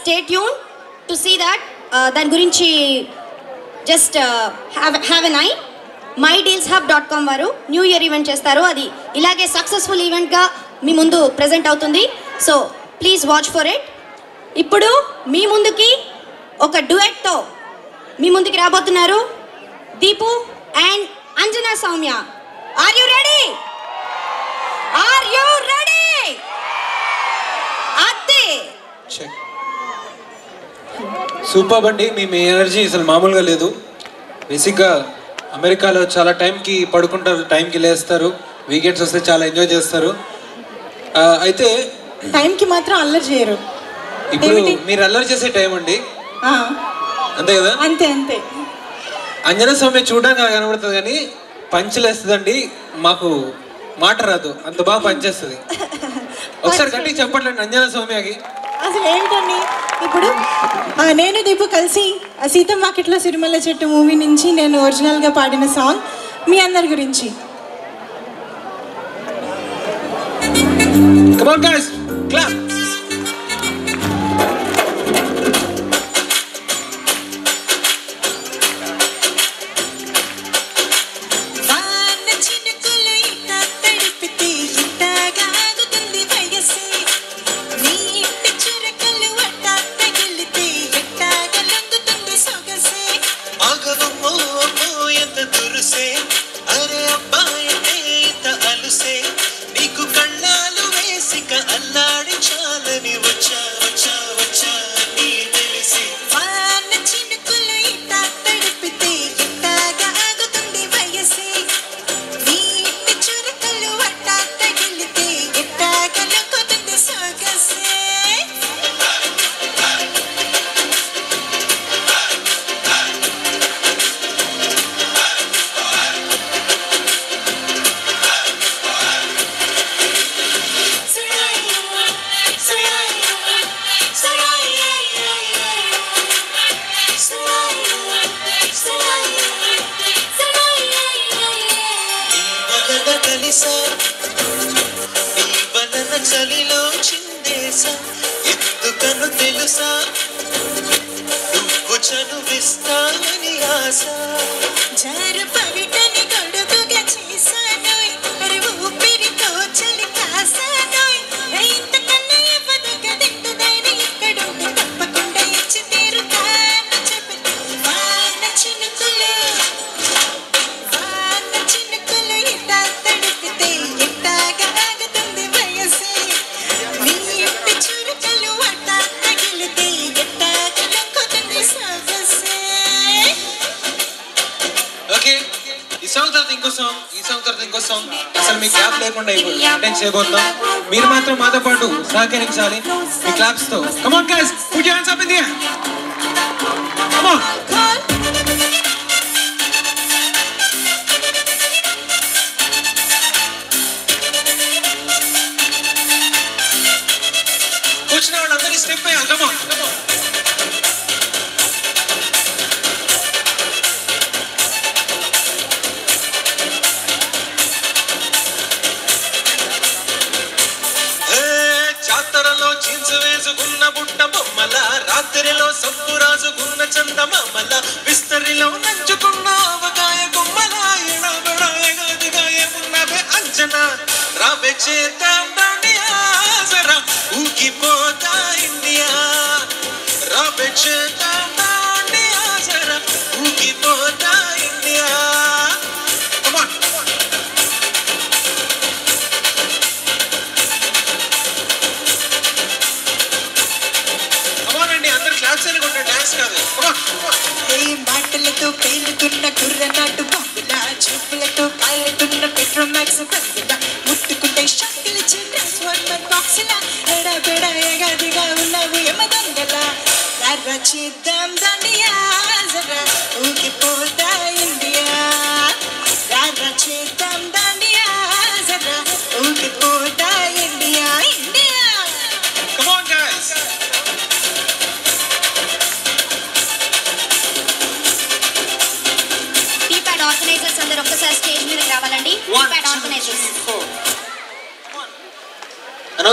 Stay tune to see that. దాని గురించి just have N I. mydealshub.com వారు new year event చేస్తారు. అది ఇలాగే సక్సెస్ఫుల్ ఈవెంట్గా మీ ముందు ప్రజెంట్ అవుతుంది. So please watch for it. ఇప్పుడు మీ ముందుకి ఒక డ్యూయెట్తో మీ ముందుకి రాబోతున్నారు Deepu and Anjana Soumya. Are you ready? Are you ready? అత్తే సూపర్ అండి. మీ ఎనర్జీ అసలు మామూలుగా లేదు. బేసిక్గా అమెరికాలో చాలా టైంకి పడుకుంటారు, టైంకి లేస్తారు, వీకెండ్స్ వస్తే చాలా ఎంజాయ్ చేస్తారు. అయితే టైంకి మాత్రం అల్లరి చేయరు. ఇప్పుడు మీరు అల్లరి చేసే టైం అండి, అంతే కదా? అంతే అంతే. అంజనా సౌమ్య చూడడానికి అలా కనబడుతుంది కానీ పంచులేస్తుందండి. మాకు మాట రాదు, అంత బాగా పనిచేస్తుంది. ఒకసారి గట్టిగా చెప్పట్లేండి అంజనా సౌమ్యకి. అసలు ఏంటండి ఇప్పుడు నేను దీపు కలిసి సీతం వాకిట్లో సిరిమల్ల చెట్టు మూవీ నుంచి నేను ఒరిజినల్గా పాడిన సాంగ్ మీ అందరి గురించి. Come on guys, clap. చలిలో చిందేసా ఎందుకను తెలుసా నువ్వు చనువిస్తావని ఆశ జారు పవిటని గొడుగుగా చేశానోయ్ మరి ఊపిరితో చలి కాసానోయ్ ఇంతకన్నా ఇవ్వదు కదెందుదైన ఇక్కడుండి తప్పకుండా ఇచ్చి తీరుతాను చెబితే వాన చినుకులు ఇట్టా తడిపితే ఎట్టాగా ఆగుతుంది వయసే నీ ఇంటి చురుకలు అట్టా తగిలితే ఎట్టాగా లొంగుతుంది సొగసే. ఓకే, ఈ సాంగ్ తర్వాత ఇంకో సాంగ్, ఈ సాంగ్ తర్వాత ఇంకో సాంగ్. అసలు మీ క్లాప్ లేకుండా ఇప్పుడు అటెండ్ చేయబోతున్నాం. మీరు మాత్రం మాతో పాటు సహకరించాలి మీ క్లాప్స్ తో. Come on guys, put your hands up in the air. Come on. వచ్చిన వాళ్ళందరి స్టెప్ అయ్యాలి. Come on, come on. జాతరలో జీన్స్ వేసుకున్న బుట్ట బొమ్మల, రాత్రిలో సబ్బు రాజుకున్న చందమామల, విస్తరిలో నంచుకున్న అవగాయ గుమ్మల, ఎడబడాయగా ఏమున్నవే అంచనా రావే చేద్దాం దాండియా జరా ఊగిపోతా ఇండియా రావే చేద్దాం దాండియా జరా ఊగిపోతా ఇండియా. కమాన్ డాన్స్ కాదు. ఏ మాటలతో పేలుతున్న కుర్రనాటు బాబుల, చూపులతో కాలుతున్న పెట్రోమాక్స్ బందుల, ముట్టుకుంటే షాకులు ట్రాన్స్ఫార్మర్ బాక్సుల, ఎడబెడ ఎగదిగా ఉన్నావు యమ దొంగల, చేద్దాం దాండియా జరా